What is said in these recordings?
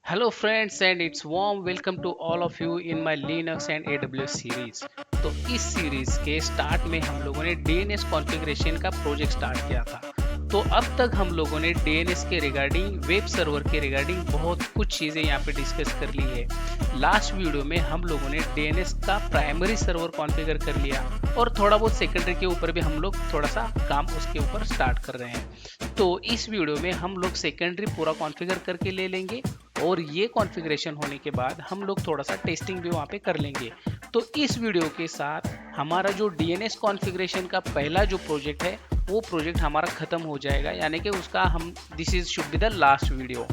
Hello friends and it's warm welcome to all of you in my Linux and AWS series। तो इस series के start में हम लोगों ने DNS कॉन्फ़िगरेशन का प्रोजेक्ट स्टार्ट किया था। तो अब तक हम लोगों ने DNS के रिगार्डिंग वेब सर्वर के रिगार्डिंग बहुत कुछ चीज़ें यहाँ पे डिस्कस कर ली है। लास्ट वीडियो में हम लोगों ने DNS का प्राइमरी सर्वर कॉन्फ़िगर कर लिया और थोड़ा बहुत सेकेंडरी के ऊपर भी हम लोग थोड़ा सा काम उसके ऊपर स्टार्ट कर रहे हैं। तो इस वीडियो में हम लोग सेकेंडरी पूरा कॉन्फ़िगर करके ले लेंगे और ये कॉन्फ़िगरेशन होने के बाद हम लोग थोड़ा सा टेस्टिंग भी वहाँ पे कर लेंगे। तो इस वीडियो के साथ हमारा जो DNS कॉन्फ़िगरेशन का पहला जो प्रोजेक्ट है वो प्रोजेक्ट हमारा ख़त्म हो जाएगा, यानी कि उसका हम this is should be the last video.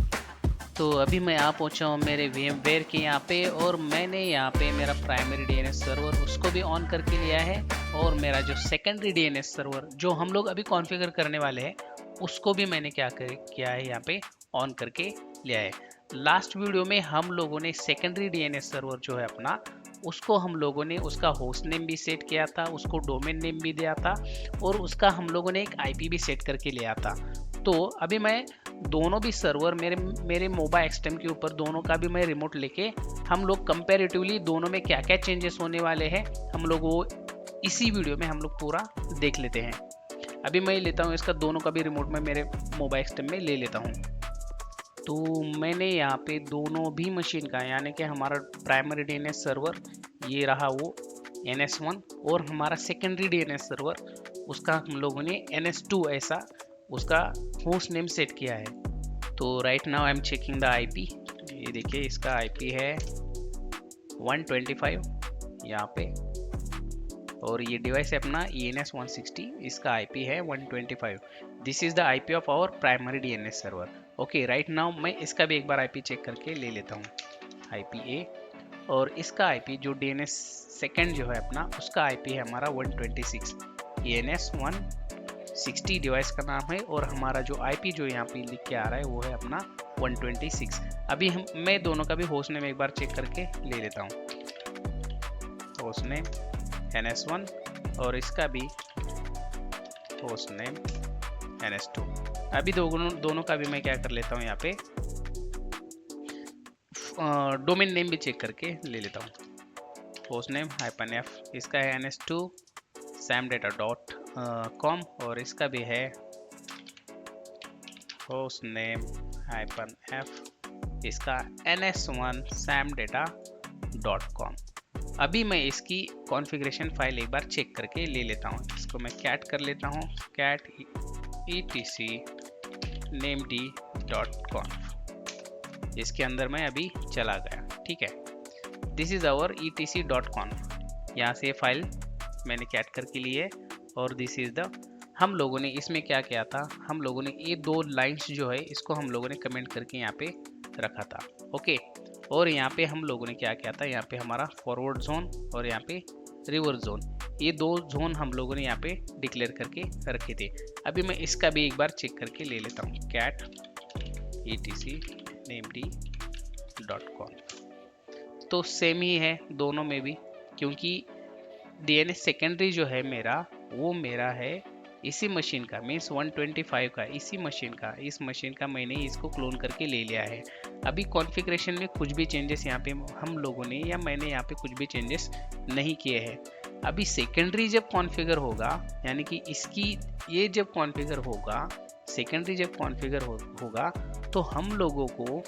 तो अभी मैं यहाँ पहुँचा हूँ मेरे VMware के यहाँ पे और मैंने यहाँ पे मेरा प्राइमरी DNS सर्वर उसको भी ऑन करके लिया है और मेरा जो सेकेंडरी DNS सर्वर जो हम लोग अभी कॉन्फ़िगर करने वाले हैं उसको भी मैंने किया है यहाँ पे ऑन करके लिया है। लास्ट वीडियो में हम लोगों ने सेकेंडरी DNS सर्वर जो है अपना उसको हम लोगों ने उसका होस्ट नेम भी सेट किया था, उसको डोमेन नेम भी दिया था और उसका हम लोगों ने एक IP भी सेट करके लिया था। तो अभी मैं दोनों भी सर्वर मेरे मोबाइल एक्सटेम के ऊपर दोनों का भी मैं रिमोट लेके हम लोग कंपैरेटिवली दोनों में क्या क्या चेंजेस होने वाले हैं हम लोग वो इसी वीडियो में हम लोग पूरा देख लेते हैं। अभी मैं लेता हूँ इसका दोनों का भी रिमोट में मेरे मोबाइल एक्सटेम में ले लेता हूँ। तो मैंने यहाँ पे दोनों भी मशीन का यानी कि हमारा प्राइमरी DNS सर्वर ये रहा वो NS1 और हमारा सेकेंडरी DNS सर्वर उसका हम लोगों ने NS2 ऐसा उसका होस्ट नेम सेट किया है। तो right now I am checking the IP। ये देखिए इसका IP है 125 यहाँ पे और ये डिवाइस है अपना ENS 160, इसका IP है 125। This is the IP of our primary DNS server. Okay right now मैं इसका भी एक बार IP चेक करके ले लेता हूँ IPA और इसका IP जो DNS सेकेंड जो है अपना उसका IP है हमारा 126। ENS 160 डिवाइस का नाम है और हमारा जो IP जो यहाँ पे लिख के आ रहा है वो है अपना 126। अभी मैं दोनों का भी होस्ट नेम एक बार चेक करके ले लेता हूँ। होस्ट नेम NS1 और इसका भी होस्ट नेम NS2। अभी दोनों का भी मैं क्या कर लेता हूँ यहाँ पे डोमेन नेम भी चेक करके ले लेता हूँ। होस्ट नेम -f इसका है NS2 samdata.com और इसका भी है होस्ट नेम -f इसका NS1 samdata.com। अभी मैं इसकी कॉन्फ़िगरेशन फाइल एक बार चेक करके ले लेता हूँ। इसको मैं कैट कर लेता हूँ, कैट etc named.conf। इसके अंदर मैं अभी चला गया, ठीक है। This is our etc.conf। यहाँ से फाइल मैंने कैट करके ली है और दिस इज द हम लोगों ने इसमें क्या किया था, हम लोगों ने ये दो लाइंस जो है इसको हम लोगों ने कमेंट करके यहाँ पे रखा था। ओके और यहाँ पे हम लोगों ने क्या किया था, यहाँ पे हमारा फॉरवर्ड जोन और यहाँ पे रिवर्स जोन, ये दो जोन हम लोगों ने यहाँ पे डिक्लेयर करके रखे थे। अभी मैं इसका भी एक बार चेक करके ले लेता हूँ, कैट etc named.conf। तो सेम ही है दोनों में भी, क्योंकि DNS सेकेंडरी जो है मेरा वो मेरा है इसी मशीन का, मीन्स 125 का इसी मशीन का, इस मशीन का मैंने इसको क्लोन करके ले लिया है। अभी कॉन्फ़िगरेशन में कुछ भी चेंजेस यहाँ पे हम लोगों ने या मैंने यहाँ पे कुछ भी चेंजेस नहीं किए हैं। अभी सेकेंडरी जब कॉन्फ़िगर होगा यानी कि इसकी ये जब कॉन्फ़िगर होगा, सेकेंडरी जब कॉन्फ़िगर होगा तो हम लोगों को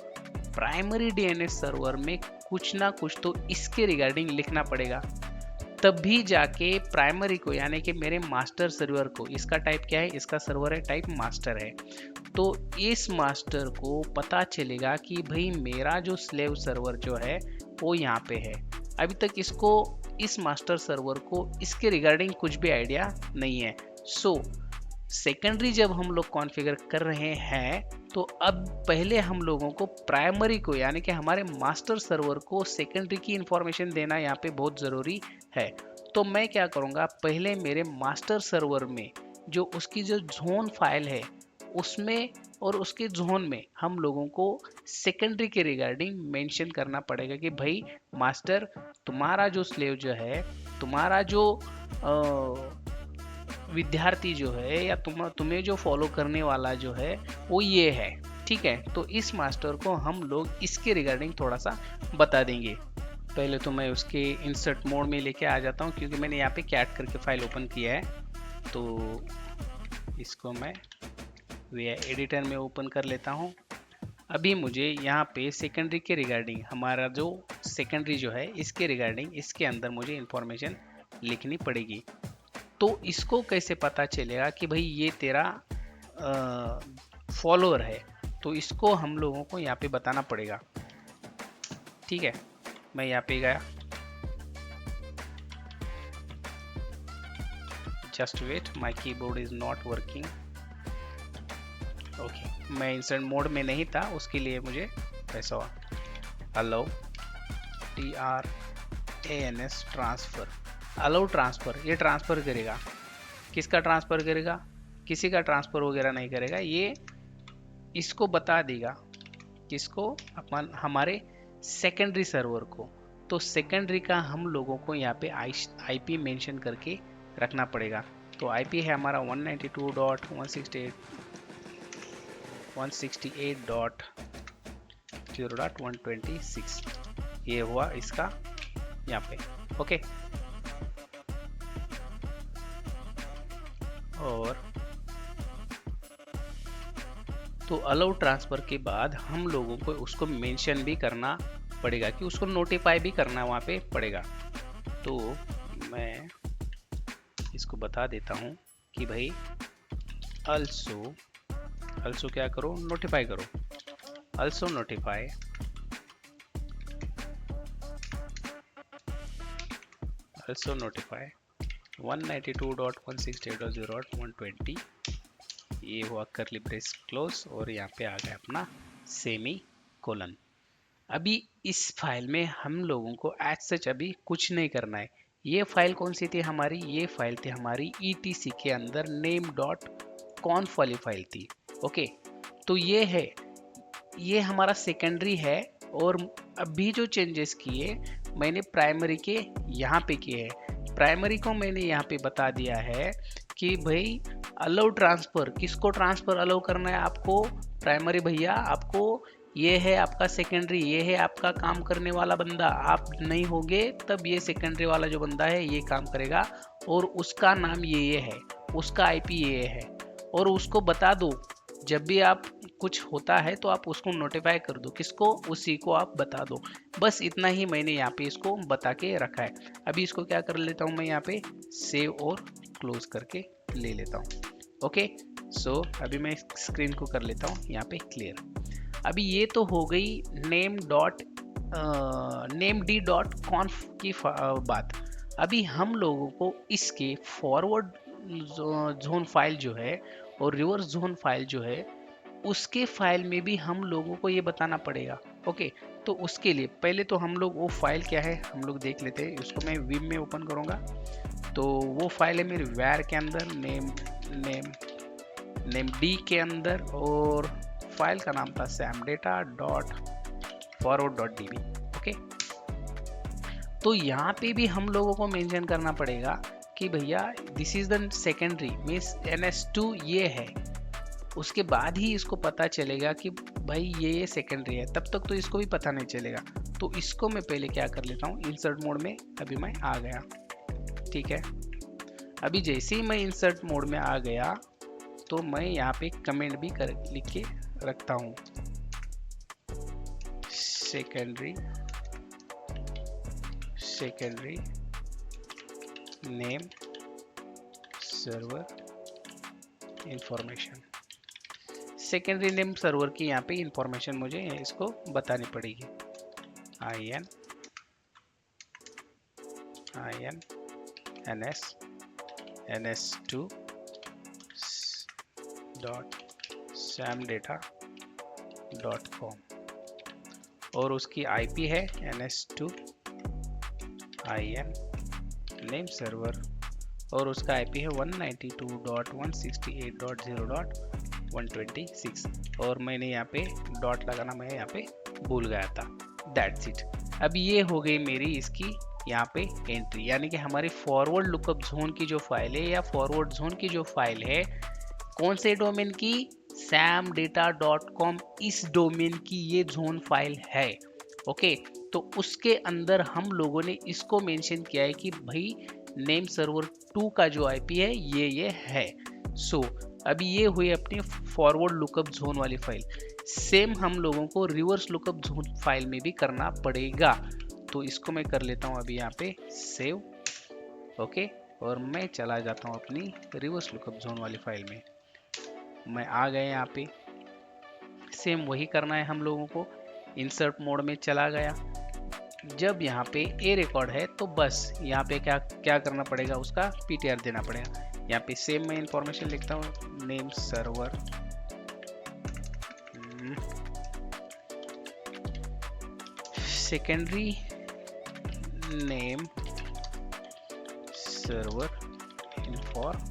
प्राइमरी DNS सर्वर में कुछ ना कुछ तो इसके रिगार्डिंग लिखना पड़ेगा, तभी जाके प्राइमरी को यानी कि मेरे मास्टर सर्वर को, इसका टाइप क्या है, इसका सर्वर है टाइप मास्टर है, तो इस मास्टर को पता चलेगा कि भाई मेरा जो स्लेव सर्वर जो है वो यहाँ पे है। अभी तक इसको इस मास्टर सर्वर को इसके रिगार्डिंग कुछ भी आइडिया नहीं है। सो सेकेंडरी जब हम लोग कॉन्फ़िगर कर रहे हैं तो अब पहले हम लोगों को प्राइमरी को यानी कि हमारे मास्टर सर्वर को सेकेंडरी की इंफॉर्मेशन देना यहाँ पे बहुत ज़रूरी है। तो मैं क्या करूँगा, पहले मेरे मास्टर सर्वर में जो उसकी जो जोन फाइल है उसमें और उसके जोन में हम लोगों को सेकेंडरी के रिगार्डिंग मेंशन करना पड़ेगा कि भाई मास्टर तुम्हारा जो स्लेव जो है, तुम्हारा जो विद्यार्थी जो है या तुम्हें जो फॉलो करने वाला जो है वो ये है। ठीक है, तो इस मास्टर को हम लोग इसके रिगार्डिंग थोड़ा सा बता देंगे। पहले तो मैं उसके इंसर्ट मोड में लेके आ जाता हूँ, क्योंकि मैंने यहाँ पे कैट करके फाइल ओपन किया है। तो इसको मैं वी एडिटर में ओपन कर लेता हूँ। अभी मुझे यहाँ पे सेकेंडरी के रिगार्डिंग, हमारा जो सेकेंडरी जो है इसके रिगार्डिंग, इसके अंदर मुझे इंफॉर्मेशन लिखनी पड़ेगी। तो इसको कैसे पता चलेगा कि भाई ये तेरा फॉलोअर है, तो इसको हम लोगों को यहाँ पे बताना पड़ेगा। ठीक है, मैं यहाँ पे गया, just wait, my keyboard is not working. Okay, मैं इंसर्ट मोड में नहीं था, उसके लिए मुझे ऐसा हुआ। Allow TRANS transfer, allow transfer, ये ट्रांसफर करेगा। किसका ट्रांसफर करेगा? किसी का ट्रांसफर वगैरह नहीं करेगा, ये इसको बता देगा। किसको? अपन हमारे सेकेंडरी सर्वर को। तो सेकेंडरी का हम लोगों को यहाँ पे IP मेंशन करके रखना पड़ेगा। तो IP है हमारा 192.168.0.126। ये हुआ इसका यहाँ पे। ओके, और तो अलाउ ट्रांसफर के बाद हम लोगों को उसको मेंशन भी करना पड़ेगा, कि उसको नोटिफाई भी करना वहाँ पे पड़ेगा। तो मैं इसको बता देता हूँ कि भाई also क्या करो, नोटिफाई करो। also notify also notify 192.168.0.120। ये हुआ करली ब्रेस क्लोज, और यहाँ पे आ गया अपना सेमी कोलन। अभी इस फाइल में हम लोगों को एज सच अभी कुछ नहीं करना है। ये फाइल कौन सी थी हमारी? ये फाइल थी हमारी ETC के अंदर name.conf वाली फाइल थी। ओके, तो ये है, ये हमारा सेकेंडरी है। और अभी जो चेंजेस किए मैंने प्राइमरी के यहाँ पे किए हैं। प्राइमरी को मैंने यहाँ पे बता दिया है कि भाई अलाउ ट्रांसफर, किसको ट्रांसफर अलाउ करना है आपको? प्राइमरी भैया, आपको ये है आपका सेकेंडरी, ये है आपका काम करने वाला बंदा। आप नहीं होगे तब ये सेकेंडरी वाला जो बंदा है ये काम करेगा, और उसका नाम ये है, उसका IP ये है। और उसको बता दो, जब भी आप कुछ होता है तो आप उसको नोटिफाई कर दो। किसको? उसी को आप बता दो। बस इतना ही मैंने यहाँ पे इसको बता के रखा है। अभी इसको क्या कर लेता हूँ मैं, यहाँ पे सेव और क्लोज करके ले लेता हूँ। ओके, सो अभी मैं स्क्रीन को कर लेता हूँ यहाँ पे क्लियर। अभी ये तो हो गई named.conf की बात। अभी हम लोगों को इसके फॉरवर्ड जोन फाइल जो है और रिवर्स जोन फाइल जो है, उसके फाइल में भी हम लोगों को ये बताना पड़ेगा। ओके, तो उसके लिए पहले तो हम लोग वो फाइल क्या है हम लोग देख लेते हैं। उसको मैं विम में ओपन करूँगा, तो वो फाइल है मेरे वैर के अंदर, नेम डी के अंदर, और फाइल का नाम था samdata.forward.db। ओके, तो यहाँ पे भी हम लोगों को मेंशन करना पड़ेगा कि भैया this is the secondary means NS2 ये है। उसके बाद ही इसको पता चलेगा कि भाई ये सेकेंडरी है, तब तक तो इसको भी पता नहीं चलेगा। तो इसको मैं पहले क्या कर लेता हूँ, इंसर्ट मोड में अभी मैं आ गया। ठीक है, अभी जैसे ही मैं इंसर्ट मोड में आ गया तो मैं यहाँ पे कमेंट भी लिख के रखता हूँ, secondary name server information. Secondary name server की यहाँ पे इंफॉर्मेशन मुझे इसको बतानी पड़ेगी। ins.samdata.com, और उसकी IP है NS2 नेम सर्वर, और उसका IP है 192.168.0.126, और मैंने यहाँ पे डॉट लगाना मैं यहाँ पे भूल गया था। That's it. अब ये हो गई मेरी इसकी यहाँ पे एंट्री, यानी कि हमारी फॉरवर्ड लुकअप जोन की जो फाइल है या फॉरवर्ड जोन की जो फाइल है, कौन से डोमेन की? samdata.com इस डोमेन की ये जोन फाइल है। ओके, तो उसके अंदर हम लोगों ने इसको मेंशन किया है कि भाई नेम सर्वर 2 का जो आईपी है ये है। सो अभी ये हुई अपनी फॉरवर्ड लुकअप जोन वाली फाइल। सेम हम लोगों को रिवर्स लुकअप जोन फाइल में भी करना पड़ेगा। तो इसको मैं कर लेता हूँ अभी यहाँ पे सेव। ओके, और मैं चला जाता हूँ अपनी रिवर्स लुकअप जोन वाली फाइल में। मैं आ गया यहाँ पे, सेम वही करना है हम लोगों को। इंसर्ट मोड में चला गया। जब यहाँ पे ए रिकॉर्ड है तो बस यहाँ पे क्या क्या करना पड़ेगा, उसका पीटीआर देना पड़ेगा। यहाँ पे सेम मैं इंफॉर्मेशन लिखता हूँ, name server secondary name server information,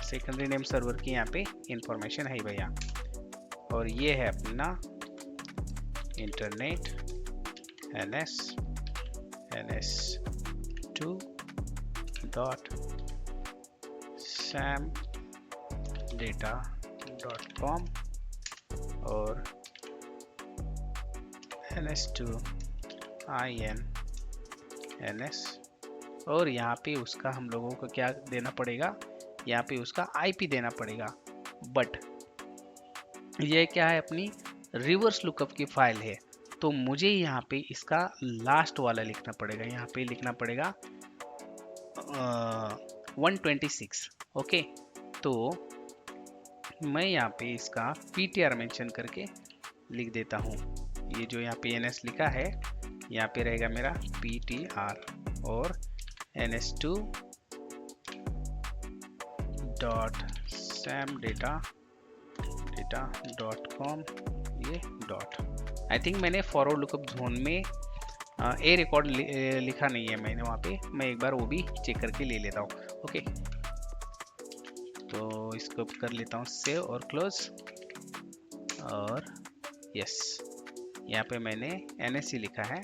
secondary name server की यहाँ पे इंफॉर्मेशन है भैया। और ये है अपना इंटरनेट ns2.samdata.com और ns2 और यहाँ पे उसका हम लोगों को क्या देना पड़ेगा, यहाँ पे उसका आईपी देना पड़ेगा। बट ये क्या है, अपनी रिवर्स लुकअप की फाइल है, तो मुझे यहाँ पे इसका लास्ट वाला लिखना पड़ेगा। यहाँ पे लिखना पड़ेगा 126। ओके, तो मैं यहाँ पे इसका ptr मेंशन करके लिख देता हूँ। ये जो यहाँ पे ns लिखा है, यहाँ पे रहेगा मेरा ptr और ns2.samdata.com ये डॉट। आई थिंक मैंने फॉरवर्ड लुकअप जोन में ए रिकॉर्ड लिखा नहीं है मैंने वहाँ पे, मैं एक बार वो भी चेक करके ले लेता हूँ। ओके, तो इसको कर लेता हूँ सेव और क्लोज। और यस, यहाँ पे मैंने NSC लिखा है।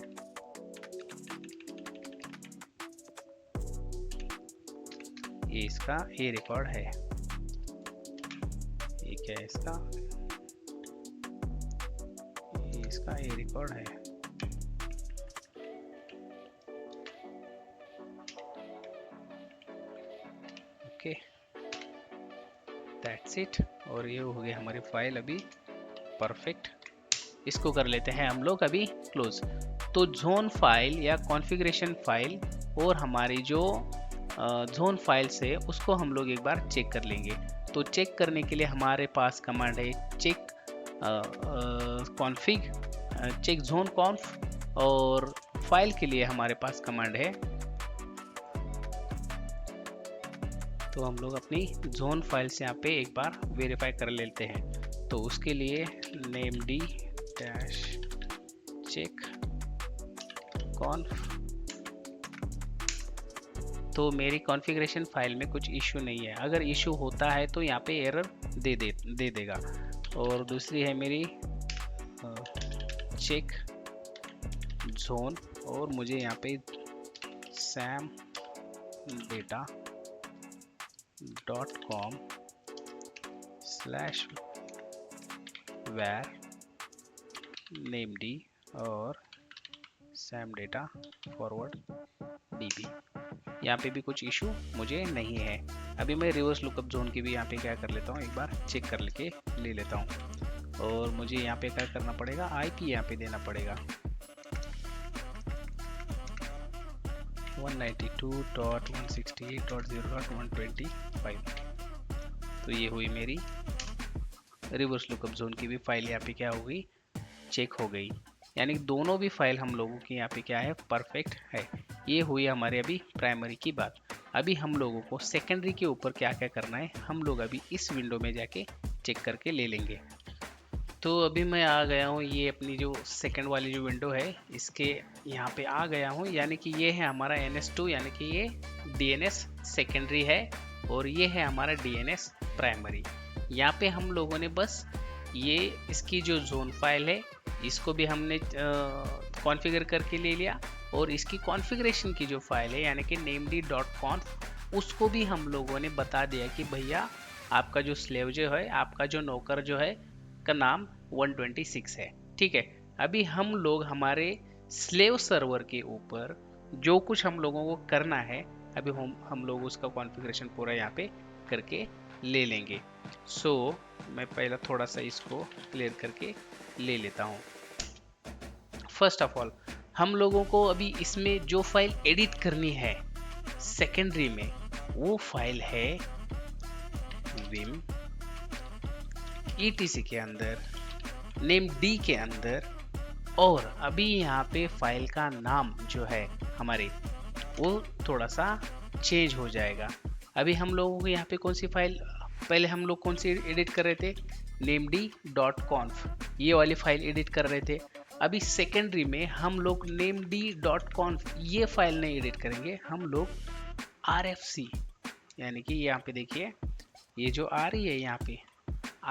ये इसका ए रिकॉर्ड है। ये क्या है इसका, ये इसका ए रिकॉर्ड है। Okay, that's it. और ये हो गई हमारी फाइल अभी परफेक्ट। इसको कर लेते हैं हम लोग अभी क्लोज। तो जोन फाइल या कॉन्फ़िगरेशन फाइल और हमारी जो जोन फाइल्स है उसको हम लोग एक बार चेक कर लेंगे। तो चेक करने के लिए हमारे पास कमांड है चेक कॉन्फ़िग, चेक जोन कॉन्फ। और फाइल के लिए हमारे पास कमांड है, तो हम लोग अपनी जोन फाइल से यहाँ पे एक बार वेरीफाई कर लेते हैं। तो उसके लिए नेमd चेक कॉन्फ। तो मेरी कॉन्फ़िगरेशन फाइल में कुछ इशू नहीं है। अगर इशू होता है तो यहाँ पे एरर दे देगा। और दूसरी है मेरी चेक जोन, और मुझे यहाँ पे samdata.com/var named और samdata forward db। यहाँ पे भी कुछ इशू मुझे नहीं है। अभी मैं रिवर्स लुकअप जोन की भी यहाँ पे क्या कर लेता हूँ, एक बार चेक कर लेके ले लेता हूँ। और मुझे यहाँ पे क्या करना पड़ेगा, आईपी यहाँ पे देना पड़ेगा 192.168.0.125। तो ये हुई मेरी रिवर्स लुकअप जोन की भी फाइल यहाँ पे क्या हो गई, चेक हो गई। यानी दोनों भी फाइल हम लोगों की यहाँ पे क्या है, परफेक्ट है। ये हुई हमारे अभी प्राइमरी की बात। अभी हम लोगों को सेकेंडरी के ऊपर क्या क्या करना है, हम लोग अभी इस विंडो में जाके चेक करके ले लेंगे। तो अभी मैं आ गया हूँ, ये अपनी जो सेकंड वाली जो विंडो है इसके यहाँ पे आ गया हूँ। यानी कि ये है हमारा NS2, यानी कि ये DNS सेकेंडरी है और ये है हमारा DNS प्राइमरी। यहाँ पे हम लोगों ने बस ये इसकी जो जोन फाइल है इसको भी हमने कॉन्फ़िगर करके ले लिया, और इसकी कॉन्फ़िगरेशन की जो फाइल है यानी कि named.conf उसको भी हम लोगों ने बता दिया कि भैया आपका जो स्लेव जो है, आपका जो नौकर जो है का नाम 126 है। ठीक है, अभी हम लोग हमारे स्लेव सर्वर के ऊपर जो कुछ हम लोगों को करना है, अभी हम लोग उसका कॉन्फ़िगरेशन पूरा यहाँ पे करके ले लेंगे। मैं पहला थोड़ा सा इसको क्लियर करके ले लेता हूँ। फर्स्ट ऑफ ऑल हम लोगों को अभी इसमें जो फाइल एडिट करनी है सेकेंडरी में, वो फाइल है विम etc के अंदर, नेम डी के अंदर, और अभी यहाँ पे फाइल का नाम जो है हमारे वो थोड़ा सा चेंज हो जाएगा। अभी हम लोगों को यहाँ पे कौन सी फाइल, पहले हम लोग कौन सी एडिट कर रहे थे, named.conf, ये वाली फाइल एडिट कर रहे थे। अभी सेकेंडरी में हम लोग named.conf ये फाइल नहीं एडिट करेंगे, हम लोग rfc, यानी कि यहाँ पे देखिए ये जो आ रही है यहाँ पे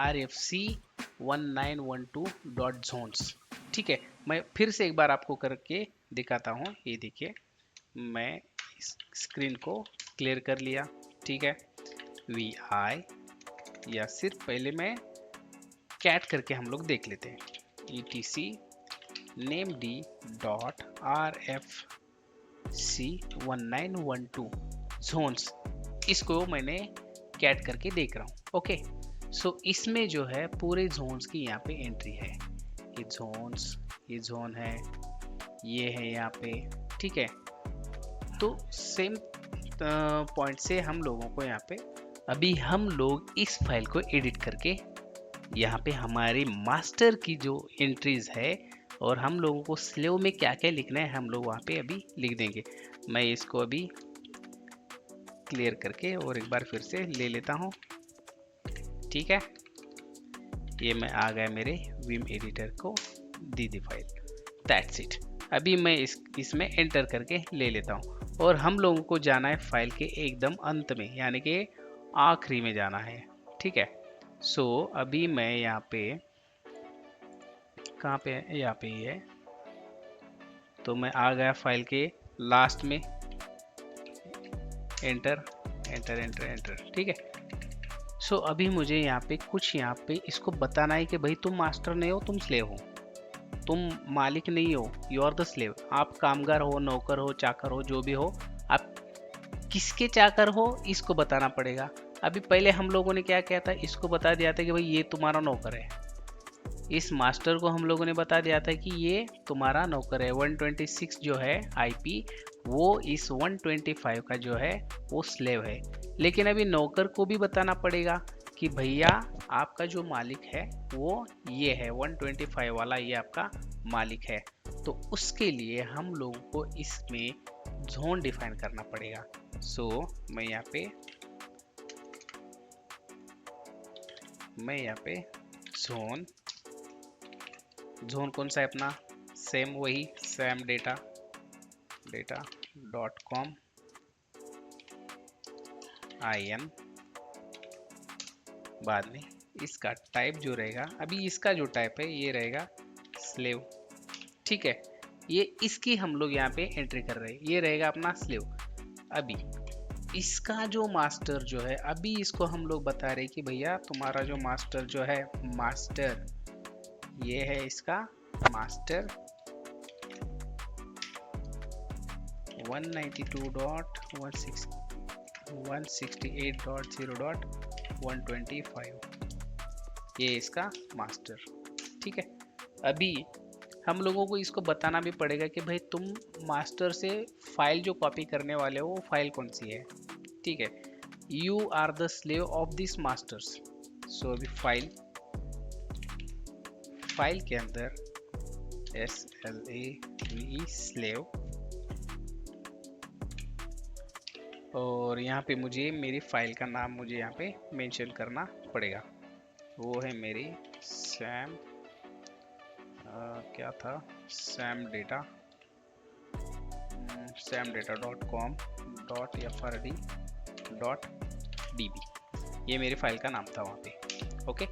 rfc 1912.zones। ठीक है, मैं फिर से एक बार आपको करके दिखाता हूँ। ये देखिए मैं इस स्क्रीन को क्लियर कर लिया। ठीक है, vi, या सिर्फ पहले मैं कैट करके हम लोग देख लेते हैं, etc named.rfc1912 zones, इसको मैंने कैट करके देख रहा हूँ। ओके, इसमें जो है पूरे जोन्स की यहाँ पे एंट्री है, ये जोन्स, ये जोन है, ये है यहाँ पे। ठीक है, तो सेम पॉइंट से हम लोगों को यहाँ पे अभी हम लोग इस फाइल को एडिट करके यहाँ पे हमारे मास्टर की जो एंट्रीज है और हम लोगों को स्लेव में क्या क्या लिखना है हम लोग वहाँ पे अभी लिख देंगे। मैं इसको अभी क्लियर करके और एक बार फिर से ले लेता हूँ। ठीक है, ये मैं आ गया मेरे विम एडिटर को दी फाइल, दैट्स इट। अभी मैं इसमें एंटर करके ले लेता हूँ और हम लोगों को जाना है फाइल के एकदम अंत में, यानी कि आखिरी में जाना है। ठीक है, अभी मैं यहाँ पे कहाँ पे है, यहाँ पे ही है, तो मैं आ गया फाइल के लास्ट में, एंटर एंटर एंटर एंटर। ठीक है, अभी मुझे यहाँ पे कुछ यहाँ पे इसको बताना है कि भाई तुम मास्टर नहीं हो, तुम स्लेव हो, तुम मालिक नहीं हो, यू आर द स्लेव। आप कामगार हो, नौकर हो, चाकर हो, जो भी हो, आप किसके चाकर हो इसको बताना पड़ेगा। अभी पहले हम लोगों ने क्या किया था, इसको बता दिया था कि भाई ये तुम्हारा नौकर है, इस मास्टर को हम लोगों ने बता दिया था कि ये तुम्हारा नौकर है। 126 जो है आईपी, वो इस 125 का जो है वो स्लेव है। लेकिन अभी नौकर को भी बताना पड़ेगा कि भैया आपका जो मालिक है वो ये है, 125 वाला ये आपका मालिक है। तो उसके लिए हम लोगों को इसमें जोन डिफाइन करना पड़ेगा। मैं यहाँ पे जोन कौन सा है अपना, सेम वही samdata.com in, बाद में इसका टाइप जो रहेगा, अभी इसका जो टाइप है ये रहेगा स्लेव। ठीक है, ये इसकी हम लोग यहाँ पे एंट्री कर रहे हैं, ये रहेगा अपना स्लेव। अभी इसका जो मास्टर जो है, अभी इसको हम लोग बता रहे कि भैया तुम्हारा जो मास्टर जो है, मास्टर ये है इसका मास्टर 192.168.0.125, ये इसका मास्टर। ठीक है, अभी हम लोगों को इसको बताना भी पड़ेगा कि भाई तुम मास्टर से फाइल जो कॉपी करने वाले हो वो फाइल कौन सी है। ठीक है, you are the slave of this masters. अभी फाइल के अंदर SLAVE स्लेव, और यहाँ पे मुझे मेरी फाइल का नाम मुझे यहाँ पे मेंशन करना पड़ेगा, वो है मेरी क्या था, samdata.com.frd.db, ये मेरी फाइल का नाम था वहाँ पे। ओके,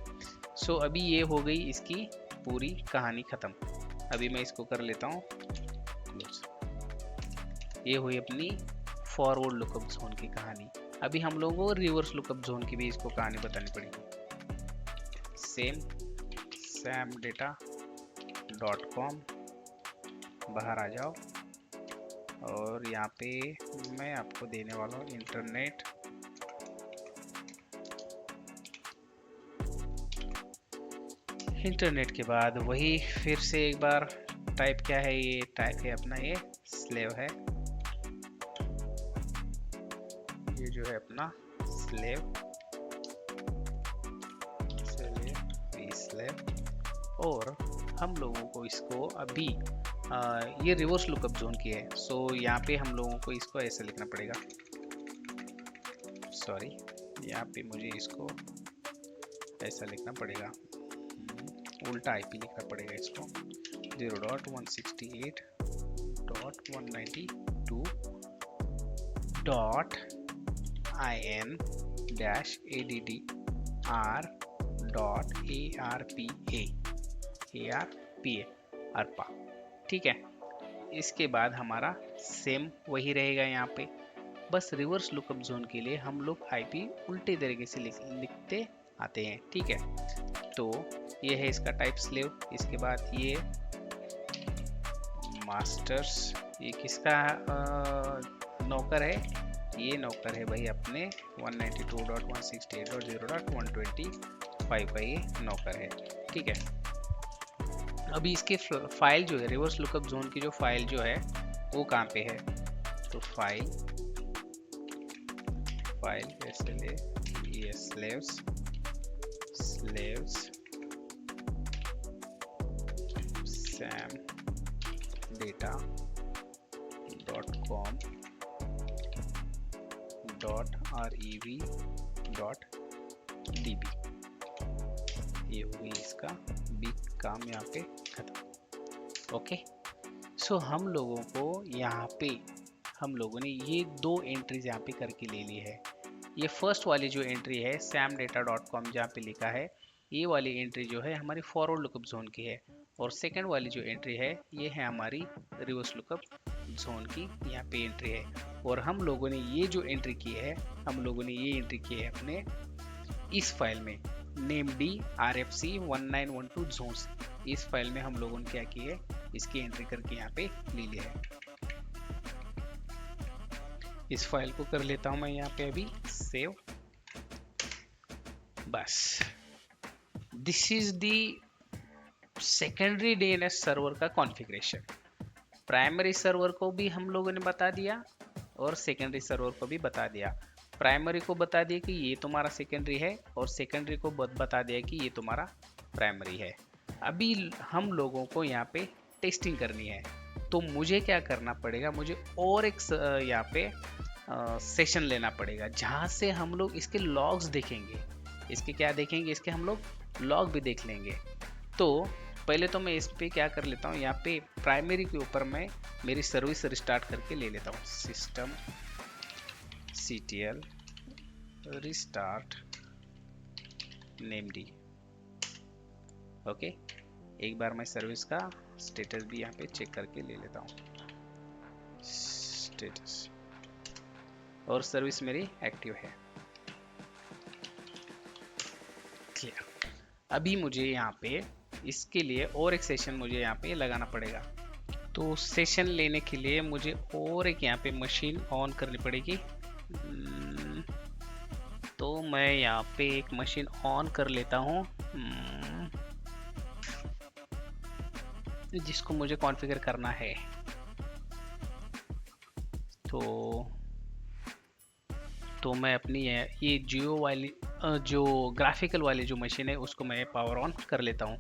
अभी ये हो गई इसकी पूरी कहानी ख़त्म। अभी मैं इसको कर लेता हूँ क्लोज। ये हुई अपनी फॉरवर्ड लुकअप जोन की कहानी। अभी हम लोगों को रिवर्स लुकअप जोन की भी इसको कहानी बतानी पड़ेगी। samdata.com, बाहर आ जाओ और यहाँ पे मैं आपको देने वाला हूँ इंटरनेट। इंटरनेट के बाद वही फिर से एक बार टाइप क्या है, ये टाइप है अपना, ये स्लेव है, ये जो है अपना स्लेव, और हम लोगों को इसको अभी ये रिवर्स लुकअप जोन की है। सो यहाँ पे हम लोगों को इसको ऐसे लिखना पड़ेगा, सॉरी यहाँ पे मुझे इसको ऐसा लिखना पड़ेगा, उल्टा आईपी लिखना पड़ेगा इसको, 0.192.in-addr.arpa, arpa, ठीक है। इसके बाद हमारा सेम वही रहेगा यहाँ पे, बस रिवर्स लुकअप जोन के लिए हम लोग आईपी उल्टे तरीके से लिखते आते हैं, ठीक है। तो ये है इसका टाइप स्लेव। इसके बाद ये मास्टर्स, ये किसका नौकर है, ये नौकर है भाई अपने 192.168.0.125 का ये नौकर है, ठीक है। अभी इसके फाइल जो है रिवर्स लुकअप जोन की जो फाइल जो है वो कहाँ पे है, तो फाइल ऐसे ले, ये स्लेव्स samdata.com.rev.db, ये हो गई इसका बिग काम यहाँ पे खत्म। ओके, सो हम लोगों को यहाँ पे हम लोगों ने ये दो एंट्रीज यहाँ पे करके ले ली है। ये फर्स्ट वाली जो एंट्री है samdata.com जहाँ पे लिखा है, ये वाली एंट्री जो है हमारी फॉरवर्ड लुकअप जोन की है, और सेकंड वाली जो एंट्री है ये है हमारी रिवर्स लुकअप जोन की, यहाँ पे एंट्री है। और हम लोगों ने ये जो एंट्री की है, हम लोगों ने ये एंट्री की है अपने इस फाइल में named RFC1912 zones, इस फाइल में हम लोगों ने क्या की है, इसकी एंट्री करके यहाँ पे ले लिया है। इस फाइल को कर लेता हूँ मैं यहाँ पे अभी सेव, बस। This is the secondary DNS server का कॉन्फ़िगरेशन। प्राइमरी सर्वर को भी हम लोगों ने बता दिया और सेकेंडरी सर्वर को भी बता दिया। प्राइमरी को बता दिया कि ये तुम्हारा सेकेंडरी है, और सेकेंडरी को बता दिया कि ये तुम्हारा प्राइमरी है। अभी हम लोगों को यहाँ पे टेस्टिंग करनी है, तो मुझे क्या करना पड़ेगा, मुझे और एक यहाँ पे सेशन लेना पड़ेगा जहाँ से हम लोग इसके लॉग्स देखेंगे। इसके क्या देखेंगे, इसके हम लोग लॉग भी देख लेंगे। तो पहले तो मैं इस पे क्या कर लेता हूँ, यहाँ पे प्राइमरी के ऊपर मैं मेरी सर्विस रिस्टार्ट करके ले लेता हूँ, system ctl restart named। Okay, एक बार मैं सर्विस का स्टेटस भी यहाँ पे चेक करके ले लेता हूँ, स्टेटस, और सर्विस मेरी एक्टिव है। क्लियर। अभी मुझे यहाँ पे इसके लिए और एक सेशन मुझे यहाँ पे लगाना पड़ेगा। तो सेशन लेने के लिए मुझे और एक यहाँ पे मशीन ऑन करनी पड़ेगी। तो मैं यहाँ पे एक मशीन ऑन कर लेता हूँ जिसको मुझे कॉन्फ़िगर करना है। तो मैं अपनी ये जियो वाली जो ग्राफिकल वाली जो मशीन है उसको मैं पावर ऑन कर लेता हूँ।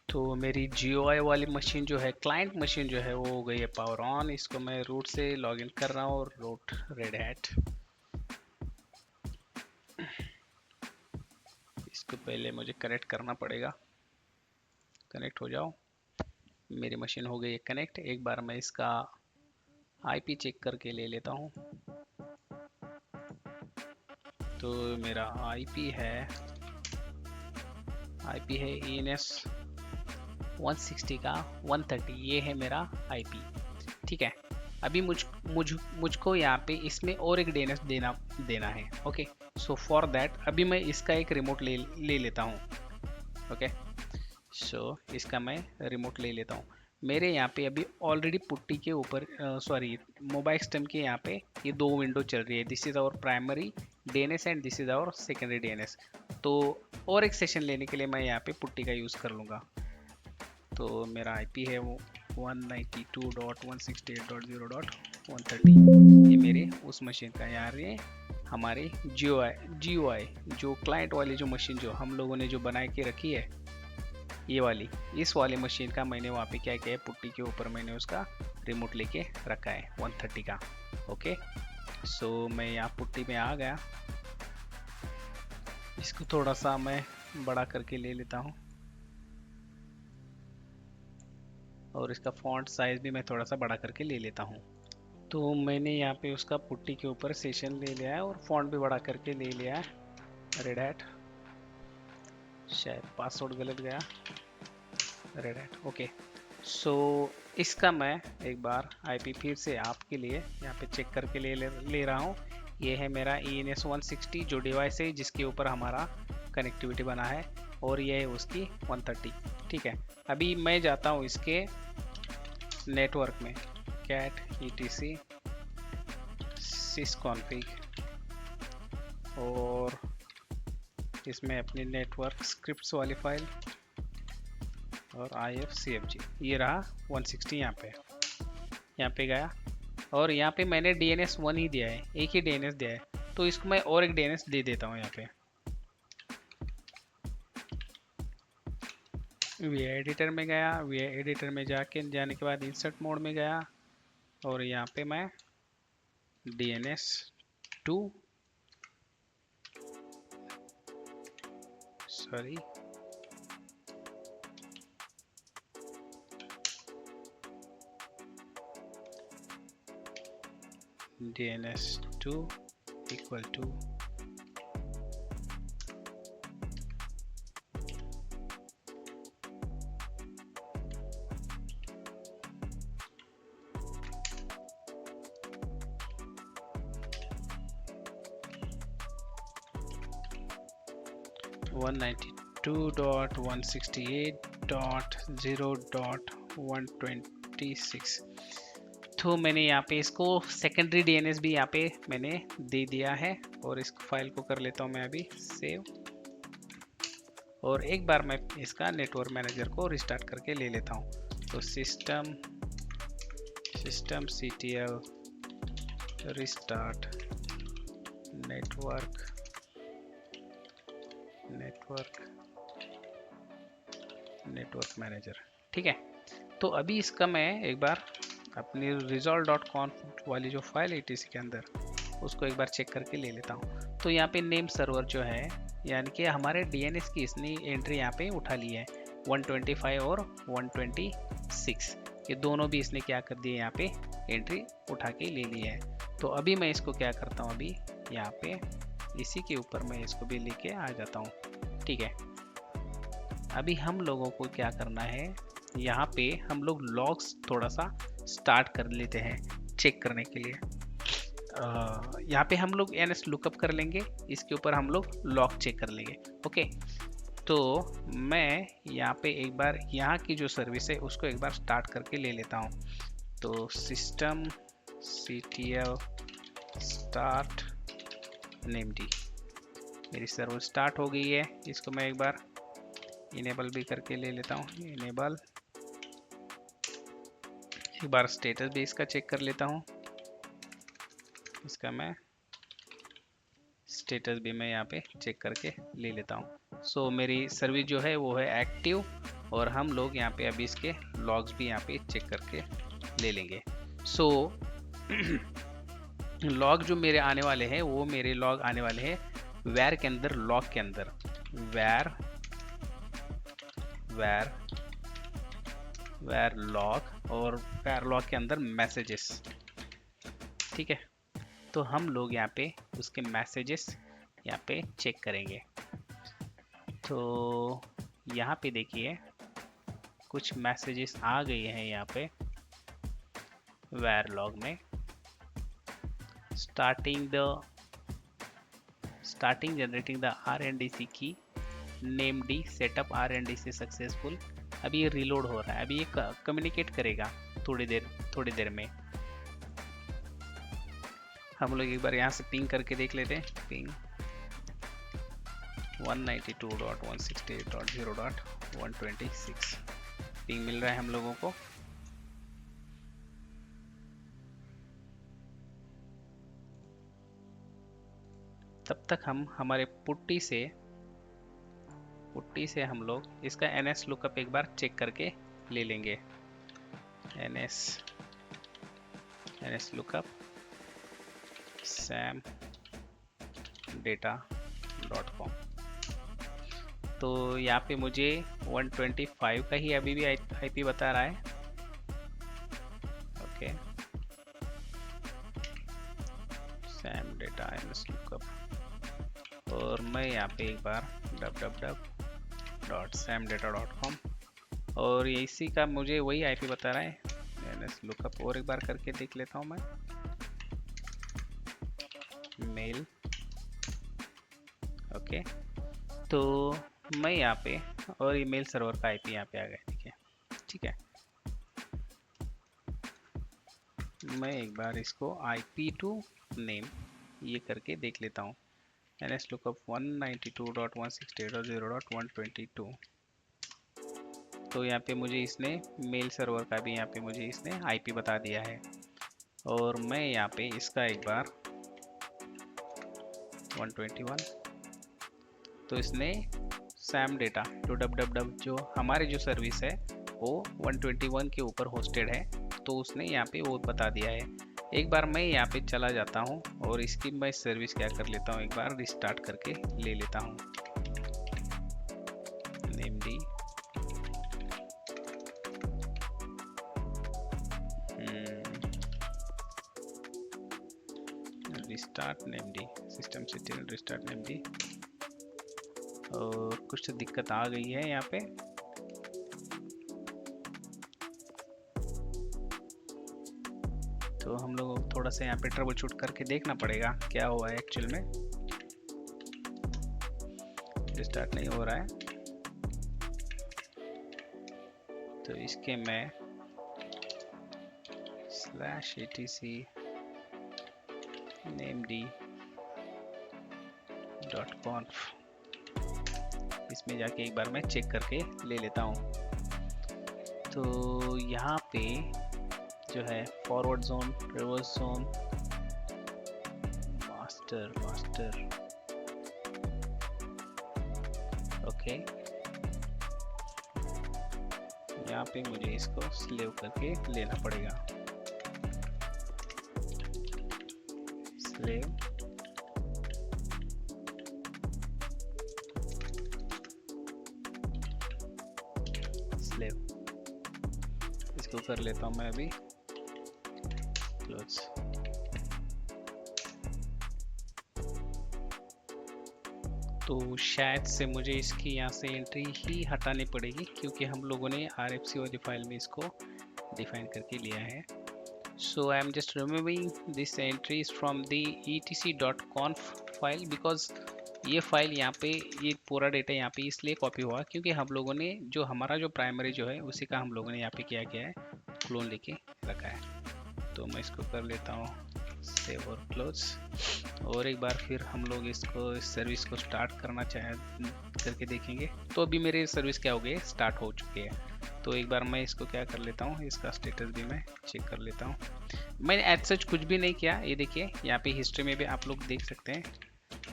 तो मेरी GUI वाली मशीन जो है, क्लाइंट मशीन जो है, वो हो गई है पावर ऑन। इसको मैं रूट से लॉगिन कर रहा हूँ, रूट रेड हैट। इसको पहले मुझे कनेक्ट करना पड़ेगा। कनेक्ट हो जाओ, मेरी मशीन हो गई है कनेक्ट। एक बार मैं इसका IP चेक करके ले लेता हूँ। तो मेरा IP है ENS 160 का 130, ये है मेरा IP, ठीक है। अभी मुझको यहाँ पे इसमें और एक डीएनएस देना है। ओके, सो फॉर दैट अभी मैं इसका एक रिमोट ले लेता हूँ। ओके, सो इसका मैं रिमोट ले लेता हूँ। मेरे यहाँ पे अभी ऑलरेडी पुट्टी के ऊपर सॉरी मोबाइल सिस्टम के यहाँ पे ये दो विंडो चल रही है। This is our primary DNS and this is our secondary DNS. तो और एक सेशन लेने के लिए मैं यहाँ पे पुट्टी का यूज़ कर लूँगा। तो मेरा आईपी है वो 192.168.0.130। ये मेरे उस मशीन का यार, ये हमारे GUI जो क्लाइंट वाली जो मशीन जो हम लोगों ने जो बना के रखी है, ये वाली, इस वाली मशीन का मैंने वहाँ पे क्या किया है, पुट्टी के ऊपर मैंने उसका रिमोट लेके रखा है 130 का। ओके, सो मैं यहाँ पुट्टी में आ गया। इसको थोड़ा सा मैं बड़ा करके ले लेता हूँ और इसका फॉन्ट साइज भी मैं थोड़ा सा बड़ा करके ले लेता हूँ। तो मैंने यहाँ पे उसका पुट्टी के ऊपर सेशन ले लिया है और फॉन्ट भी बड़ा करके ले लिया है। रेड हैट, शायद पासवर्ड गलत गया, रेड हैट। ओके, सो इसका मैं एक बार आईपी फिर से आपके लिए यहाँ पे चेक करके ले रहा हूँ। ये है मेरा ENS 160 जो डिवाइस है जिसके ऊपर हमारा कनेक्टिविटी बना है, और ये है उसकी 130। ठीक है, अभी मैं जाता हूँ इसके नेटवर्क में, cat etc sysconfig, और इसमें अपनी नेटवर्क स्क्रिप्ट्स वाली फाइल और ifcfg, ये रहा 160 यहाँ पे गया। और यहाँ पे मैंने DNS 1 ही दिया है, एक ही DNS दिया है, तो इसको मैं और एक DNS दे देता हूँ यहाँ पे। वी एडिटर में गया, वी एडिटर में जाने के बाद इंसर्ट मोड में गया, और यहाँ पे मैं DNS 2 sorry DNS 2 equal to 192.168.0.126। तो मैंने यहाँ पे इसको सेकेंडरी DNS भी यहाँ पे मैंने दे दिया है, और इस फाइल को कर लेता हूँ मैं अभी सेव, और एक बार मैं इसका नेटवर्क मैनेजर को रिस्टार्ट करके ले लेता हूँ। तो system ctl restart network manager. ठीक है, तो अभी इसका मैं एक बार अपनी resolve.conf वाली जो फाइल है etc के अंदर, उसको एक बार चेक करके ले लेता हूँ। तो यहाँ पे नेम सर्वर जो है, यानी कि हमारे DNS की इसने एंट्री यहाँ पे उठा ली है 125 और 126, ये दोनों भी इसने क्या कर दिए, यहाँ पे एंट्री उठा के ले ली है। तो अभी मैं इसको क्या करता हूँ, अभी यहाँ पे इसी के ऊपर मैं इसको भी लेके आ जाता हूँ। ठीक है, अभी हम लोगों को क्या करना है, यहाँ पे हम लोग लॉग्स थोड़ा सा स्टार्ट कर लेते हैं चेक करने के लिए। यहाँ पे हम लोग NS लुकअप कर लेंगे, इसके ऊपर हम लोग लॉग चेक कर लेंगे। ओके, तो मैं यहाँ पे एक बार यहाँ की जो सर्विस है उसको एक बार स्टार्ट करके ले लेता हूँ। तो सिस्टम ctl start named, मेरी सर्वर स्टार्ट हो गई है। इसको मैं एक बार इनेबल भी करके ले लेता हूँ, इनेबल। एक बार स्टेटस भी इसका चेक कर लेता हूँ, इसका मैं स्टेटस भी मैं यहाँ पे चेक करके ले लेता हूँ। सो मेरी सर्विस जो है वो है एक्टिव, और हम लोग यहाँ पे अभी इसके लॉग्स भी यहाँ पे चेक करके ले लेंगे। सो लॉग जो मेरे आने वाले हैं, वो मेरे लॉग आने वाले हैं वैर के अंदर, लॉग के अंदर वैर लॉग, और वैर लॉग के अंदर मैसेजेस। ठीक है, तो हम लोग यहाँ पे उसके मैसेजेस यहाँ पे चेक करेंगे। तो यहाँ पे देखिए कुछ मैसेजेस आ गए हैं यहाँ पे, varlog में starting generating the RNDC key named setup RNDC successful। अभी ये रिलोड हो रहा है, अभी ये कम्युनिकेट करेगा थोड़ी देर में। हम लोग एक बार यहाँ से पिंग करके देख लेते हैं। पिंग 192.168.0.126 पिंग मिल रहा है हम लोगों को। तब तक हम हमारे पुट्टी से हम लोग इसका NS लुकअप एक बार चेक करके ले लेंगे। NS lookup samdata.com। तो यहाँ पे मुझे 125 का ही अभी भी IP बता रहा है। ओके, samdata NS लुकअप, और मैं यहाँ पे एक बार www.samdata.com, और ये इसी का मुझे वही IP बता रहा है NS लुकअप। और एक बार करके देख लेता हूँ मैं। मेल, ओके, तो मैं यहाँ पे, और ईमेल सर्वर का IP यहाँ पे आ गया। देखिए, ठीक है। मैं एक बार इसको IP2 नेम ये करके देख लेता हूँ। NS lookup 192.168.0.122। तो यहाँ पे मुझे इसने मेल सर्वर का भी यहाँ पे मुझे इसने IP बता दिया है। और मैं यहाँ पे इसका एक बार 121, तो इसने samdata जो www जो हमारी जो सर्विस है वो 121 के ऊपर होस्टेड है, तो उसने यहाँ पे वो बता दिया है। एक बार मैं यहाँ पे चला जाता हूँ और इसकी मैं सर्विस क्या कर लेता हूँ, एक बार रिस्टार्ट करके ले लेता हूँ। named restart named system setting restart named। और कुछ दिक्कत आ गई है यहाँ पे। तो हम लोगों को थोड़ा सा यहाँ पे ट्रबल शूट करके देखना पड़ेगा क्या हुआ है एक्चुअल में। रिस्टार्ट नहीं हो रहा है, तो इसके मैं /etc named.conf इसमें जाके एक बार मैं चेक करके ले लेता हूँ। तो यहाँ पे जो है forward zone, reverse zone, master, okay, यहाँ पे मुझे इसको स्लेव करके लेना पड़ेगा। स्लेव इसको कर लेता हूँ मैं अभी क्लोज। तो शायद से मुझे इसकी यहाँ से एंट्री ही हटानी पड़ेगी, क्योंकि हम लोगों ने RFC वाली फाइल में इसको डिफाइन करके लिया है। So I am just removing this entries from the etc.conf file, because ये फाइल यहाँ पे ये पूरा डेटा यहाँ पे इसलिए कॉपी हुआ क्योंकि हम लोगों ने जो हमारा जो प्राइमरी जो है उसी का हम लोगों ने यहाँ पे क्या किया है, क्लोन लेके रखा है। तो मैं इसको कर लेता हूँ सेव और क्लोज। और एक बार फिर हम लोग इसको इस सर्विस को स्टार्ट करना करके देखेंगे। तो अभी मेरे सर्विस क्या हो गई, स्टार्ट हो चुकी है। तो एक बार मैं इसको क्या कर लेता हूँ, इसका स्टेटस भी मैं चेक कर लेता हूँ। मैंने एज सच कुछ भी नहीं किया। ये देखिए यहाँ पे हिस्ट्री में भी आप लोग देख सकते हैं।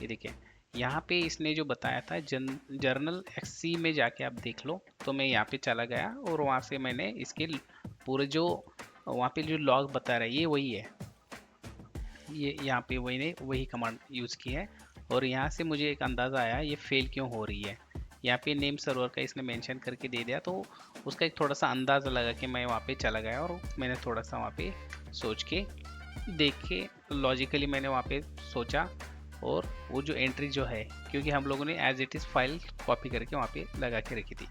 ये देखिए यहाँ पे इसने जो बताया था जर्नल XC में जाके आप देख लो। तो मैं यहाँ पे चला गया और वहाँ से मैंने इसके पूरे जो वहाँ पे जो लॉग बता रहा है ये वही है, ये यहाँ पे वही कमांड यूज़ की है। और यहाँ से मुझे एक अंदाज़ा आया ये फेल क्यों हो रही है। यहाँ पे नेम सर्वर का इसने मेंशन करके दे दिया, तो उसका एक थोड़ा सा अंदाज़ा लगा कि मैं वहाँ पे चला गया और मैंने थोड़ा सा वहाँ पे सोच के देख के लॉजिकली मैंने वहाँ पे सोचा, और वो जो एंट्री जो है क्योंकि हम लोगों ने as it is file copy करके वहाँ पे लगा के रखी थी।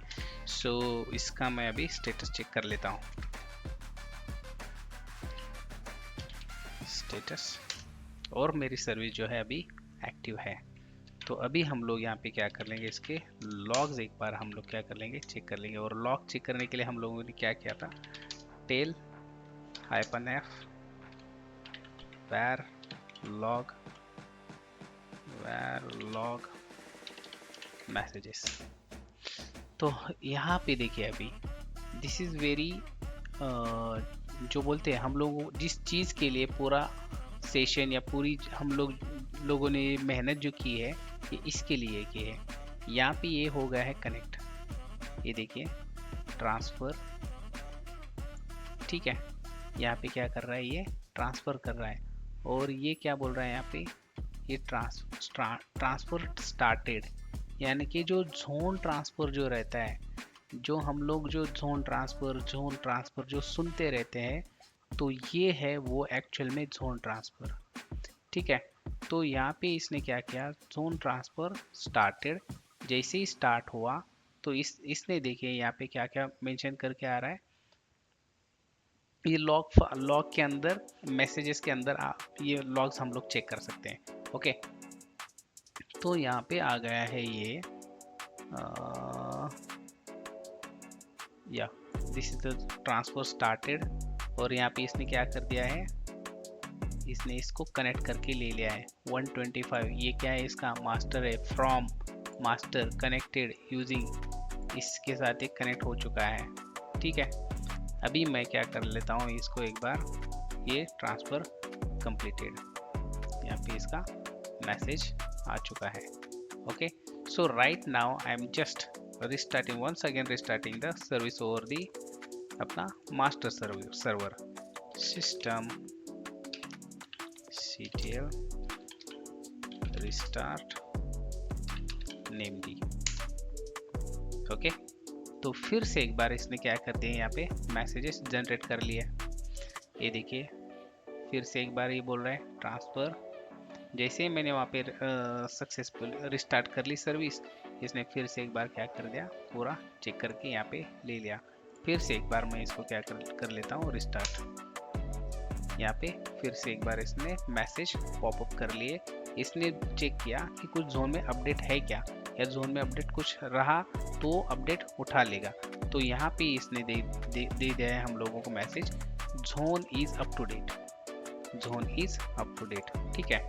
सो इसका मैं अभी स्टेटस चेक कर लेता हूँ। स्टेटस, और मेरी सर्विस जो है अभी एक्टिव है। तो अभी हम लोग यहाँ पे क्या कर लेंगे, इसके लॉग्स एक बार हम लोग क्या कर लेंगे, चेक कर लेंगे। और लॉग चेक करने के लिए हम लोगों ने क्या किया था, tail -f var log messages. तो यहाँ पे देखिए अभी दिस इज वेरी जो बोलते हैं हम लोग जिस चीज़ के लिए पूरा सेशन या पूरी हम लोगों ने मेहनत जो की है ये इसके लिए की है। यहाँ पे ये हो गया है कनेक्ट, ये देखिए ट्रांसफ़र, ठीक है। यहाँ पे क्या कर रहा है, ये ट्रांसफ़र कर रहा है। और ये क्या बोल रहा है यहाँ पे, ये ट्रांसफ़र स्टार्टेड, यानी कि जो जोन ट्रांसफ़र जो रहता है, जो हम लोग जो जोन ट्रांसफ़र जो सुनते रहते हैं, तो ये है वो एक्चुअल में जोन ट्रांसफ़र, ठीक है। तो यहाँ पे इसने क्या किया, जोन ट्रांसफ़र स्टार्टेड, जैसे ही स्टार्ट हुआ तो इसने देखिए यहाँ पे क्या क्या मेंशन करके आ रहा है, ये लॉग के अंदर मैसेजेस के अंदर ये लॉग्स हम लोग चेक कर सकते हैं। ओके, तो यहाँ पे आ गया है ये या this is the transfer started. और यहाँ पे इसने क्या कर दिया है, इसने इसको कनेक्ट करके ले लिया है 125, ये क्या है, इसका मास्टर है, फ्रॉम मास्टर कनेक्टेड यूजिंग, इसके साथ एक कनेक्ट हो चुका है, ठीक है। अभी मैं क्या कर लेता हूँ, इसको एक बार, ये ट्रांसफ़र कंप्लीटेड, यहाँ पे इसका मैसेज आ चुका है। Okay, so right now I am just restarting once again, restarting the service over the अपना master server system ctl restart named. Okay, तो फिर से एक बार इसने क्या कर दिया, यहाँ पे मैसेजेस जनरेट कर लिए, ये देखिए फिर से एक बार ये बोल रहा है ट्रांसफ़र। जैसे ही मैंने वहाँ पे सक्सेसफुल रिस्टार्ट कर ली सर्विस, इसने फिर से एक बार क्या कर दिया, पूरा चेक करके यहाँ पे ले लिया। फिर से एक बार मैं इसको क्या कर लेता हूँ रिस्टार्ट, यहाँ पे फिर से एक बार इसने मैसेज पॉपअप कर लिए। इसने चेक किया कि कुछ जोन में अपडेट है क्या, या जोन में अपडेट कुछ रहा तो अपडेट उठा लेगा। तो यहाँ पे इसने दे दिया है हम लोगों को message, zone is up to date, zone is up to date, ठीक है।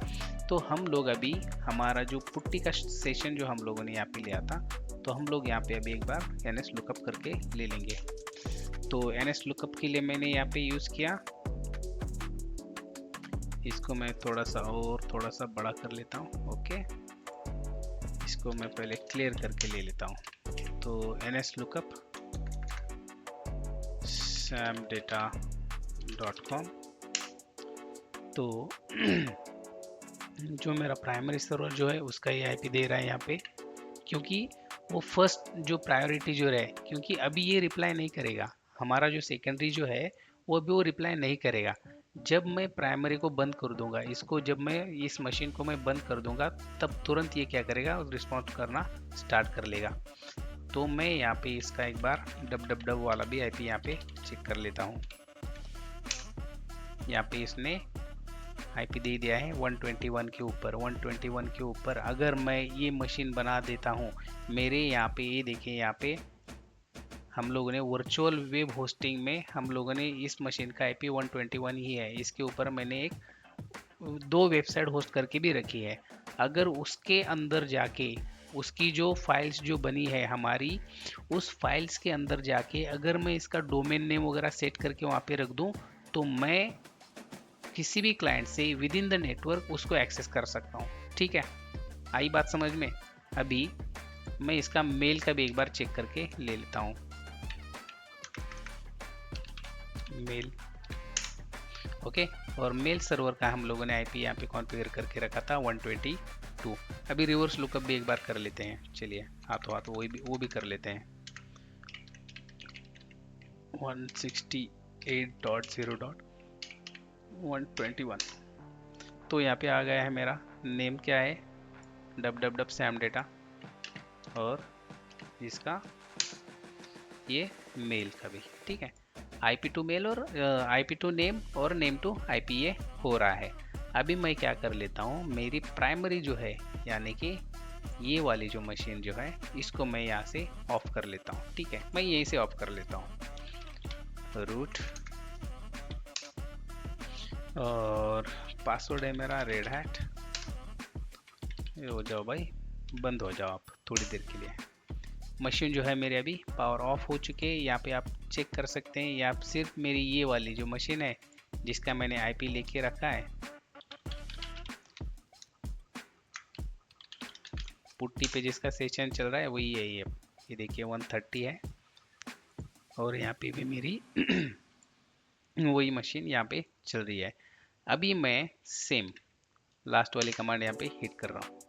तो हम लोग अभी हमारा जो पुट्टी का सेशन जो हम लोगों ने यहाँ पे लिया था, तो हम लोग यहाँ पे अभी एक बार ns लुकअप करके ले लेंगे। तो ns लुकअप के लिए मैंने यहाँ पे यूज़ किया, इसको मैं थोड़ा सा बड़ा कर लेता हूँ। ओके, इसको मैं पहले क्लियर करके ले लेता हूँ। तो ns लुकअप samdata.com, तो जो मेरा प्राइमरी सर्वर जो है उसका ये IP दे रहा है यहाँ पे, क्योंकि वो फर्स्ट जो प्रायोरिटी जो रहे, क्योंकि अभी ये रिप्लाई नहीं करेगा, हमारा जो सेकेंडरी जो है वो भी वो रिप्लाई नहीं करेगा। जब मैं प्राइमरी को बंद कर दूंगा, इसको जब मैं इस मशीन को मैं बंद कर दूंगा, तब तुरंत ये क्या करेगा, रिस्पॉन्स करना स्टार्ट कर लेगा। तो मैं यहाँ पे इसका एक बार www वाला भी IP यहाँ पे चेक कर लेता हूँ। यहाँ पे इसने IP दे दिया है 121 के ऊपर, 121 के ऊपर अगर मैं ये मशीन बना देता हूँ, मेरे यहाँ पे ये देखिए, यहाँ पे हम लोगों ने वर्चुअल वेब होस्टिंग में हम लोगों ने इस मशीन का IP 121 ही है, इसके ऊपर मैंने एक 2 वेबसाइट होस्ट करके भी रखी है। अगर उसके अंदर जाके उसकी जो फाइल्स जो बनी है हमारी, उस फाइल्स के अंदर जाके अगर मैं इसका डोमेन नेम वगैरह सेट करके वहाँ पे रख दूँ, तो मैं किसी भी क्लाइंट से विद इन द नेटवर्क उसको एक्सेस कर सकता हूँ, ठीक है। आई बात समझ में। अभी मैं इसका मेल का भी एक बार चेक करके ले लेता हूँ, मेल। ओके, और मेल सर्वर का हम लोगों ने IP यहाँ पे कॉन्फ़िगर करके रखा था 122। अभी रिवर्स लुकअप भी एक बार कर लेते हैं, चलिए हाथों हाथ वो भी कर लेते हैं। 168.0.121, तो यहाँ पे आ गया है, मेरा नेम क्या है, www samdata, और इसका ये मेल का भी, ठीक है। IP टू मेल और IP टू नेम और नेम टू IP ये हो रहा है। अभी मैं क्या कर लेता हूँ, मेरी प्राइमरी जो है यानी कि ये वाली जो मशीन जो है इसको मैं यहाँ से ऑफ कर लेता हूँ। ठीक है, मैं यहीं से ऑफ कर लेता हूँ। रूट और पासवर्ड है मेरा रेड हैट। हो जाओ भाई, बंद हो जाओ आप थोड़ी देर के लिए। मशीन जो है मेरे अभी पावर ऑफ हो चुके हैं, यहाँ पे आप चेक कर सकते हैं। या सिर्फ मेरी ये वाली जो मशीन है जिसका मैंने IP लेके रखा है, पुट्टी पे जिसका सेशन चल रहा है वही है ये देखिए 130 है। और यहाँ पे भी मेरी वही मशीन यहाँ पे चल रही है। अभी मैं सेम लास्ट वाली कमांड यहाँ पे हिट कर रहा हूँ।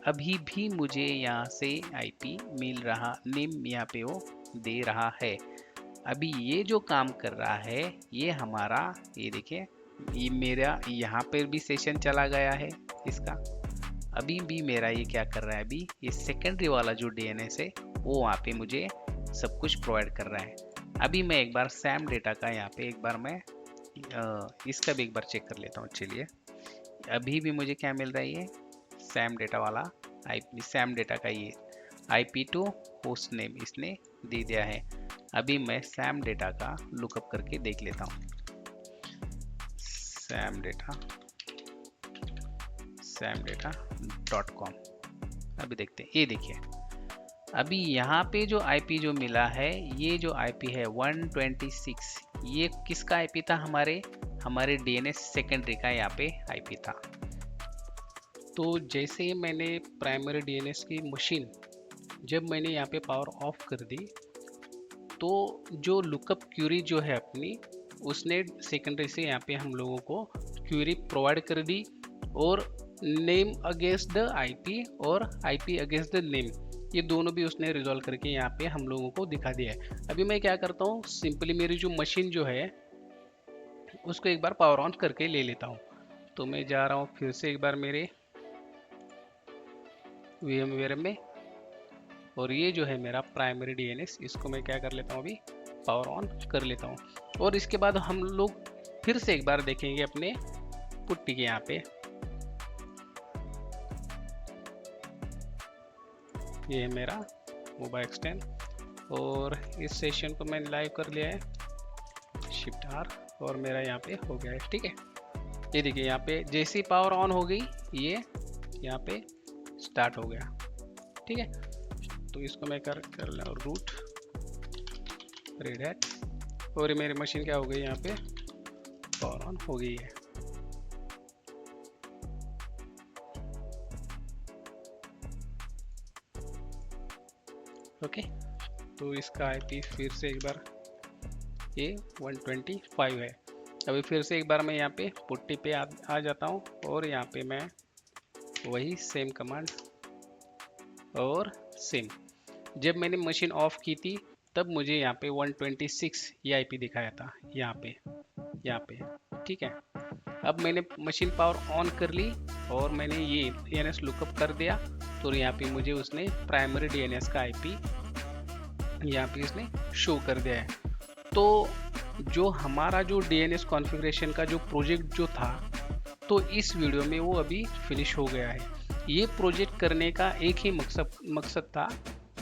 अभी भी मुझे यहाँ से IP मिल रहा, नेम यहाँ पे वो दे रहा है। अभी ये जो काम कर रहा है ये हमारा, ये देखिए ये मेरा यहाँ पर भी सेशन चला गया है इसका। अभी भी मेरा ये क्या कर रहा है, अभी ये सेकेंडरी वाला जो DNS है वो वहाँ पे मुझे सब कुछ प्रोवाइड कर रहा है। अभी मैं एक बार सैम डेटा का यहाँ पे एक बार मैं इसका भी एक बार चेक कर लेता हूँ। चलिए, अभी भी मुझे क्या मिल रहा है, ये सैम डेटा वाला सैम डेटा का ये IP टू होस्ट नेम इसने दे दिया है। अभी मैं सैम डेटा का लुकअप करके देख लेता हूँ। samdata.com अभी देखते हैं। ये देखिए अभी यहाँ पे जो IP जो मिला है, ये जो IP है 126, ये किसका IP था, हमारे DNS सेकेंडरी का यहाँ पे IP था। तो जैसे मैंने प्राइमरी DNS की मशीन जब मैंने यहाँ पे पावर ऑफ कर दी, तो जो लुकअप क्यूरी जो है अपनी, उसने सेकेंडरी से यहाँ पे हम लोगों को क्यूरी प्रोवाइड कर दी और नेम अगेंस्ट द IP और IP अगेंस्ट द नेम, ये दोनों भी उसने रिजॉल्व करके यहाँ पे हम लोगों को दिखा दिया है। अभी मैं क्या करता हूँ, सिंपली मेरी जो मशीन जो है उसको एक बार पावर ऑन करके ले लेता हूँ। तो मैं जा रहा हूँ फिर से एक बार मेरे VMware में, और ये जो है मेरा प्राइमरी DNS, इसको मैं क्या कर लेता हूँ, अभी पावर ऑन कर लेता हूँ। और इसके बाद हम लोग फिर से एक बार देखेंगे अपने पुट्टी के यहाँ पे। ये है मेरा मोबाइल एक्सटेंड और इस सेशन को मैंने लाइव कर लिया है, शिफ्ट R, और मेरा यहाँ पे हो गया है। ठीक है, ये देखिए यहाँ पे जैसे ही पावर ऑन हो गई ये यहाँ पे स्टार्ट हो गया। ठीक है, तो इसको मैं कर रूट रेड हैट, और ये मेरी मशीन क्या हो गई, यहाँ पे पावर ऑन हो गई है। ओके, तो इसका IP फिर से एक बार ये 125 है। अभी फिर से एक बार मैं यहाँ पे पुट्टी पे आ जाता हूँ और यहाँ पे मैं वही सेम कमांड और सेम, जब मैंने मशीन ऑफ की थी तब मुझे यहाँ पे 126 ये IP दिखाया था यहाँ पे। ठीक है, अब मैंने मशीन पावर ऑन कर ली और मैंने ये DNS लुकअप कर दिया, तो यहाँ पे मुझे उसने प्राइमरी DNS का IP यहाँ पे इसने शो कर दिया है। तो जो हमारा जो DNS कॉन्फ़िगरेशन का जो प्रोजेक्ट जो था, तो इस वीडियो में वो अभी फिनिश हो गया है। ये प्रोजेक्ट करने का एक ही मकसद था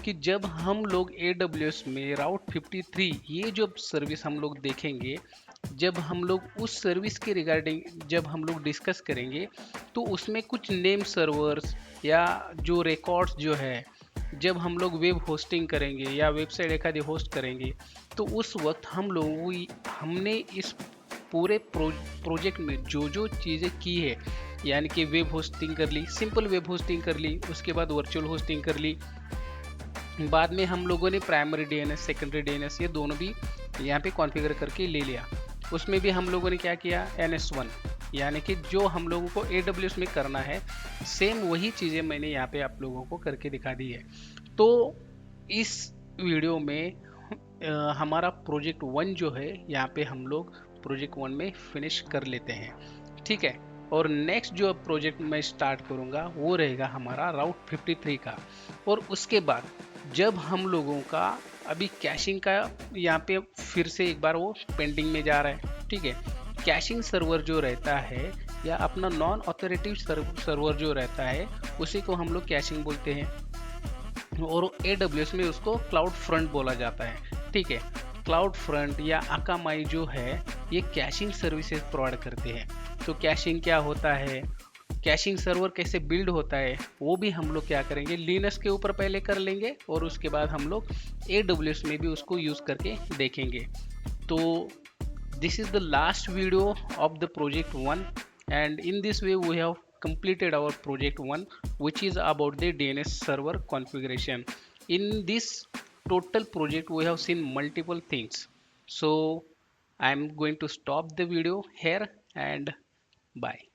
कि जब हम लोग AWS में राउट 53 ये जो सर्विस हम लोग देखेंगे, जब हम लोग उस सर्विस के रिगार्डिंग जब हम लोग डिस्कस करेंगे, तो उसमें कुछ नेम सर्वर्स या जो रिकॉर्ड्स जो है, जब हम लोग वेब होस्टिंग करेंगे या वेबसाइट एखादी होस्ट करेंगे, तो उस वक्त हमने इस पूरे प्रोजेक्ट में जो जो चीज़ें की है, यानी कि वेब होस्टिंग कर ली, सिंपल वेब होस्टिंग कर ली, उसके बाद वर्चुअल होस्टिंग कर ली, बाद में हम लोगों ने प्राइमरी DNS सेकेंडरी DNS ये दोनों भी यहाँ पे कॉन्फ़िगर करके ले लिया। उसमें भी हम लोगों ने क्या किया, NS1, यानी कि जो हम लोगों को AWS में करना है, सेम वही चीज़ें मैंने यहाँ पे आप लोगों को करके दिखा दी है। तो इस वीडियो में हमारा प्रोजेक्ट 1 जो है, यहाँ पे हम लोग प्रोजेक्ट 1 में फिनिश कर लेते हैं। ठीक है, और नेक्स्ट जो प्रोजेक्ट मैं स्टार्ट करूँगा वो रहेगा हमारा राउट 53 का। और उसके बाद जब हम लोगों का अभी कैशिंग का यहाँ पे फिर से एक बार वो पेंडिंग में जा रहा है। ठीक है, कैशिंग सर्वर जो रहता है या अपना नॉन ऑथोरेटिव सर्वर जो रहता है उसी को हम लोग कैशिंग बोलते हैं, और AWS में उसको क्लाउड फ्रंट बोला जाता है। ठीक है, क्लाउड फ्रंट या अकामाई जो है ये कैशिंग सर्विसेज प्रोवाइड करते हैं। तो कैशिंग क्या होता है, कैशिंग सर्वर कैसे बिल्ड होता है, वो भी हम लोग क्या करेंगे, लिनक्स के ऊपर पहले कर लेंगे और उसके बाद हम लोग AWS में भी उसको यूज़ करके देखेंगे। तो this is the last video of the project 1, and in this way we have completed our project 1, which is about the DNS server configuration. In this total project we have seen multiple things, so I am going to stop the video here, and bye.